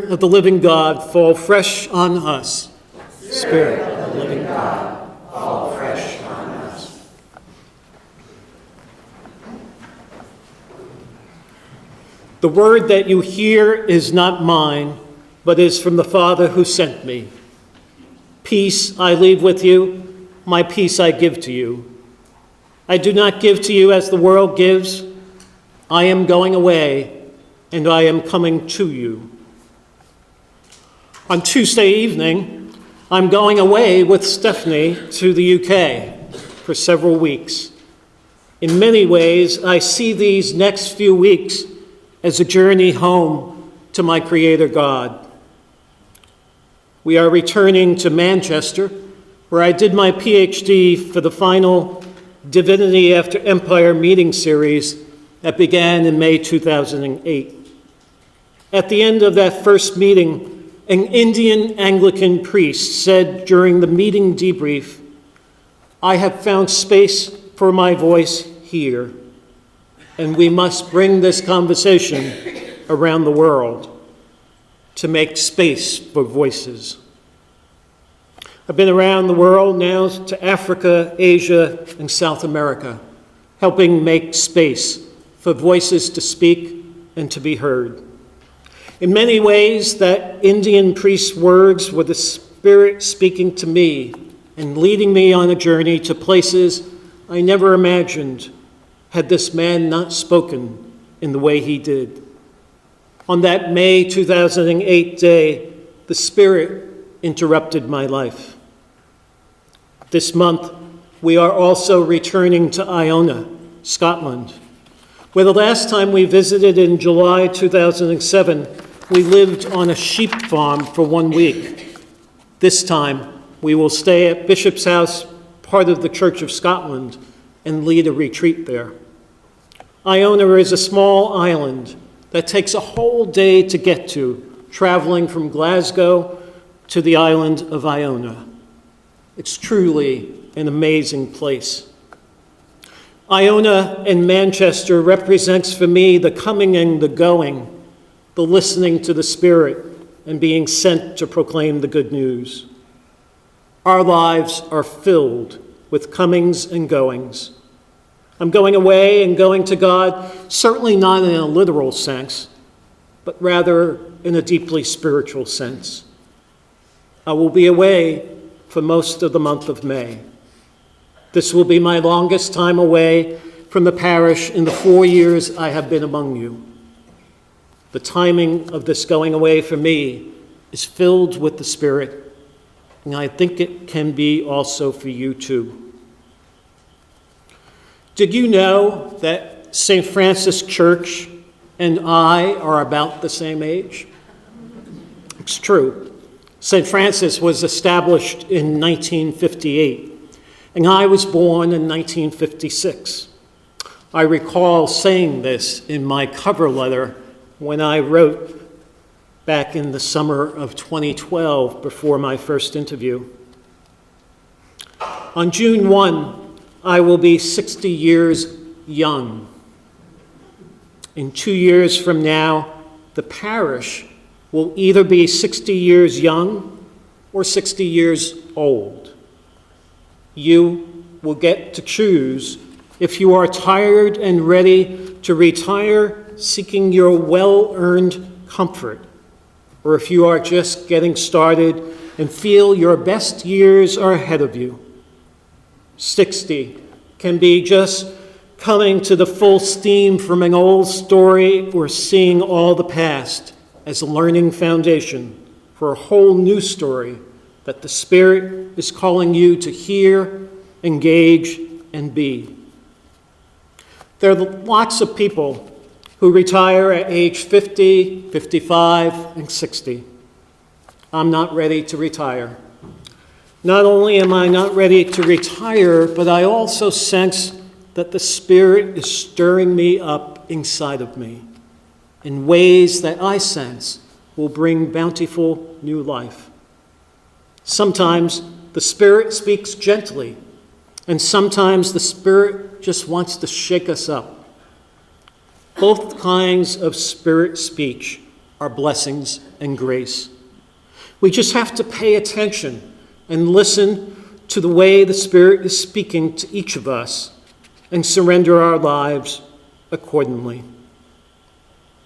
Spirit of the living God, fall fresh on us. Spirit of the living God, fall fresh on us. The word that you hear is not mine, but is from the Father who sent me. Peace I leave with you, my peace I give to you. I do not give to you as the world gives. I am going away, and I am coming to you. On Tuesday evening, I'm going away with Stephanie to the UK for several weeks. In many ways, I see these next few weeks as a journey home to my Creator God. We are returning to Manchester, where I did my PhD for the final Divinity After Empire meeting series that began in May 2008. At the end of that first meeting, an Indian Anglican priest said during the meeting debrief, "I have found space for my voice here, and we must bring this conversation around the world to make space for voices." I've been around the world now to Africa, Asia, and South America, helping make space for voices to speak and to be heard. In many ways, that Indian priest's words were the Spirit speaking to me and leading me on a journey to places I never imagined had this man not spoken in the way he did. On that May 2008 day, the Spirit interrupted my life. This month, we are also returning to Iona, Scotland, where the last time we visited in July 2007, we lived on a sheep farm for 1 week. This time, we will stay at Bishop's House, part of the Church of Scotland, and lead a retreat there. Iona is a small island that takes a whole day to get to, traveling from Glasgow to the island of Iona. It's truly an amazing place. Iona and Manchester represents for me the coming and the going, the listening to the Spirit and being sent to proclaim the good news. Our lives are filled with comings and goings. I'm going away and going to God, certainly not in a literal sense, but rather in a deeply spiritual sense. I will be away for most of the month of May. This will be my longest time away from the parish in the 4 years I have been among you. The timing of this going away for me is filled with the Spirit, and I think it can be also for you too. Did you know that St. Francis Church and I are about the same age? It's true. St. Francis was established in 1958, and I was born in 1956. I recall saying this in my cover letter when I wrote back in the summer of 2012 before my first interview. On June 1, I will be 60 years young. In 2 years from now, the parish will either be 60 years young or 60 years old. You will get to choose if you are tired and ready to retire seeking your well-earned comfort, or if you are just getting started and feel your best years are ahead of you. 60 can be just coming to the full steam from an old story or seeing all the past as a learning foundation for a whole new story that the Spirit is calling you to hear, engage, and be. There are lots of people who retire at age 50, 55, and 60. I'm not ready to retire. Not only am I not ready to retire, but I also sense that the Spirit is stirring me up inside of me in ways that I sense will bring bountiful new life. Sometimes the Spirit speaks gently, and sometimes the Spirit just wants to shake us up. Both kinds of Spirit speech our blessings and grace. We just have to pay attention and listen to the way the Spirit is speaking to each of us and surrender our lives accordingly.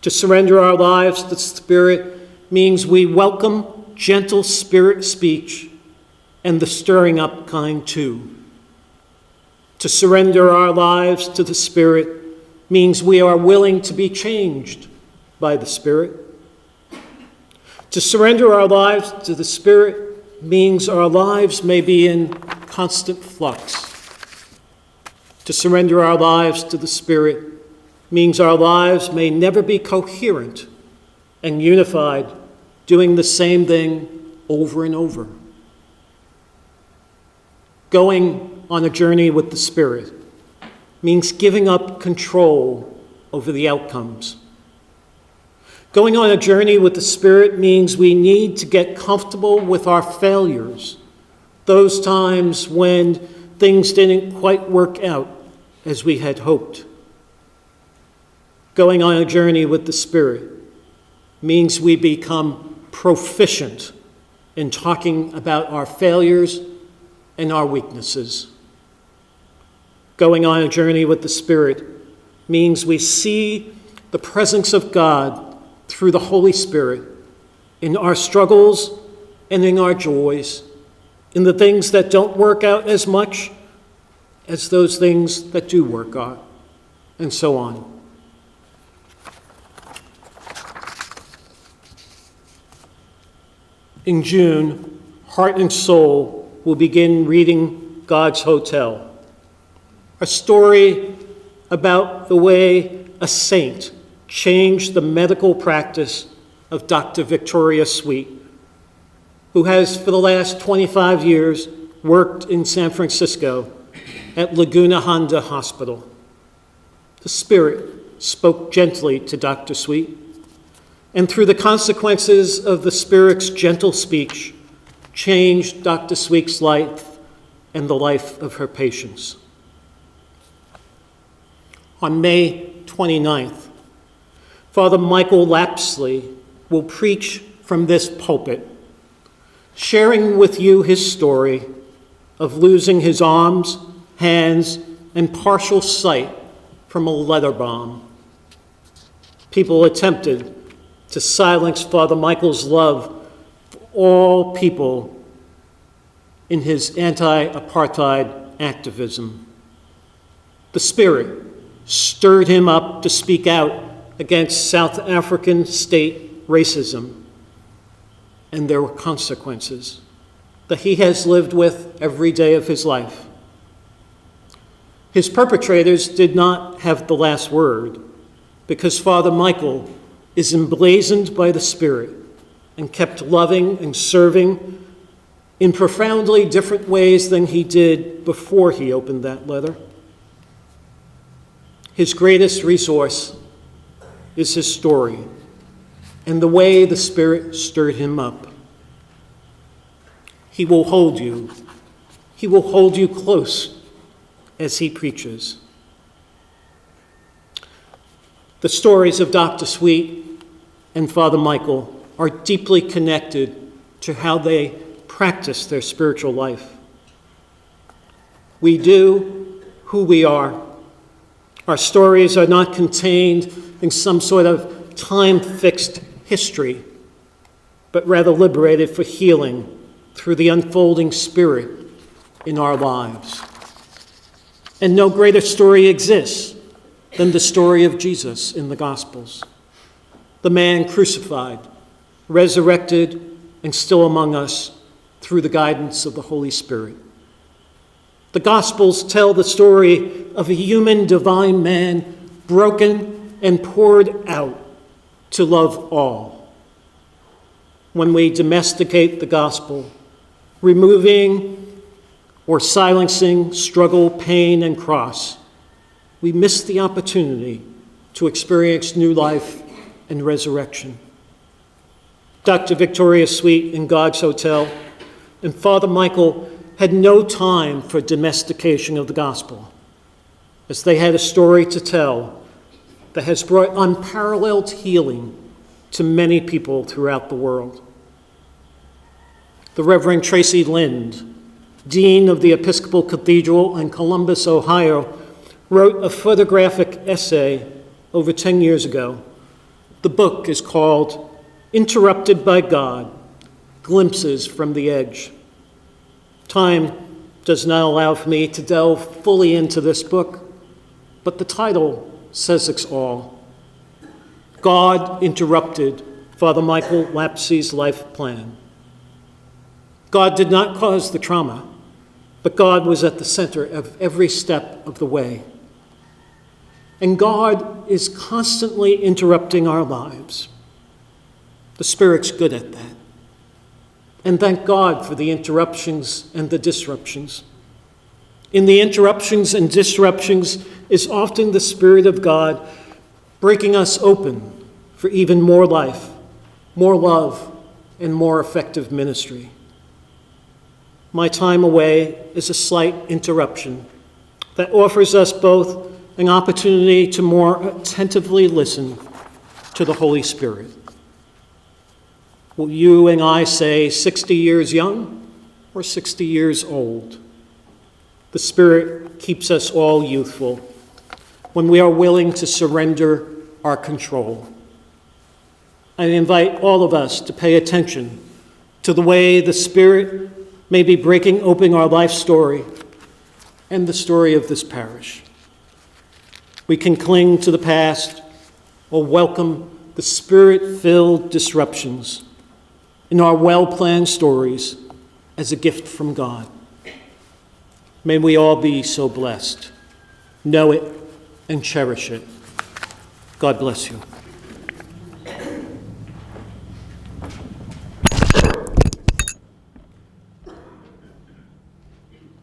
To surrender our lives to the Spirit means we welcome gentle Spirit speech and the stirring up kind too. To surrender our lives to the Spirit means we are willing to be changed by the Spirit. To surrender our lives to the Spirit means our lives may be in constant flux. To surrender our lives to the Spirit means our lives may never be coherent and unified, doing the same thing over and over. Going on a journey with the Spirit means giving up control over the outcomes. Going on a journey with the Spirit means we need to get comfortable with our failures, those times when things didn't quite work out as we had hoped. Going on a journey with the Spirit means we become proficient in talking about our failures and our weaknesses. Going on a journey with the Spirit means we see the presence of God through the Holy Spirit in our struggles and in our joys, in the things that don't work out as much as those things that do work out, and so on. In June, Heart and Soul will begin reading God's Hotel, a story about the way a saint changed the medical practice of Dr. Victoria Sweet, who has for the last 25 years worked in San Francisco at Laguna Honda Hospital. The Spirit spoke gently to Dr. Sweet, and through the consequences of the Spirit's gentle speech, changed Dr. Sweet's life and the life of her patients. On May 29th, Father Michael Lapsley will preach from this pulpit, sharing with you his story of losing his arms, hands, and partial sight from a letter bomb. People attempted to silence Father Michael's love for all people in his anti-apartheid activism. The Spirit stirred him up to speak out against South African state racism, and there were consequences that he has lived with every day of his life. His perpetrators did not have the last word, because Father Michael is emblazoned by the Spirit and kept loving and serving in profoundly different ways than he did before he opened that letter. His greatest resource is his story and the way the Spirit stirred him up. He will hold you. He will hold you close as he preaches. The stories of Dr. Sweet and Father Michael are deeply connected to how they practice their spiritual life. We do who we are. Our stories are not contained in some sort of time-fixed history, but rather liberated for healing through the unfolding Spirit in our lives. And no greater story exists than the story of Jesus in the Gospels, the man crucified, resurrected, and still among us through the guidance of the Holy Spirit. The Gospels tell the story of a human divine man broken and poured out to love all. When we domesticate the gospel, removing or silencing struggle, pain, and cross, we miss the opportunity to experience new life and resurrection. Dr. Victoria Sweet in God's Hotel and Father Michael had no time for domestication of the gospel, as they had a story to tell that has brought unparalleled healing to many people throughout the world. The Reverend Tracy Lind, Dean of the Episcopal Cathedral in Columbus, Ohio, wrote a photographic essay over 10 years ago. The book is called Interrupted by God, Glimpses from the Edge. Time does not allow for me to delve fully into this book, but the title says it all. God interrupted Father Michael Lapsey's life plan. God did not cause the trauma, but God was at the center of every step of the way. And God is constantly interrupting our lives. The Spirit's good at that. And thank God for the interruptions and the disruptions. In the interruptions and disruptions is often the Spirit of God breaking us open for even more life, more love, and more effective ministry. My time away is a slight interruption that offers us both an opportunity to more attentively listen to the Holy Spirit. Will you and I say 60 years young or 60 years old? The Spirit keeps us all youthful when we are willing to surrender our control. I invite all of us to pay attention to the way the Spirit may be breaking open our life story and the story of this parish. We can cling to the past or welcome the Spirit-filled disruptions in our well-planned stories as a gift from God. May we all be so blessed. Know it and cherish it. God bless you.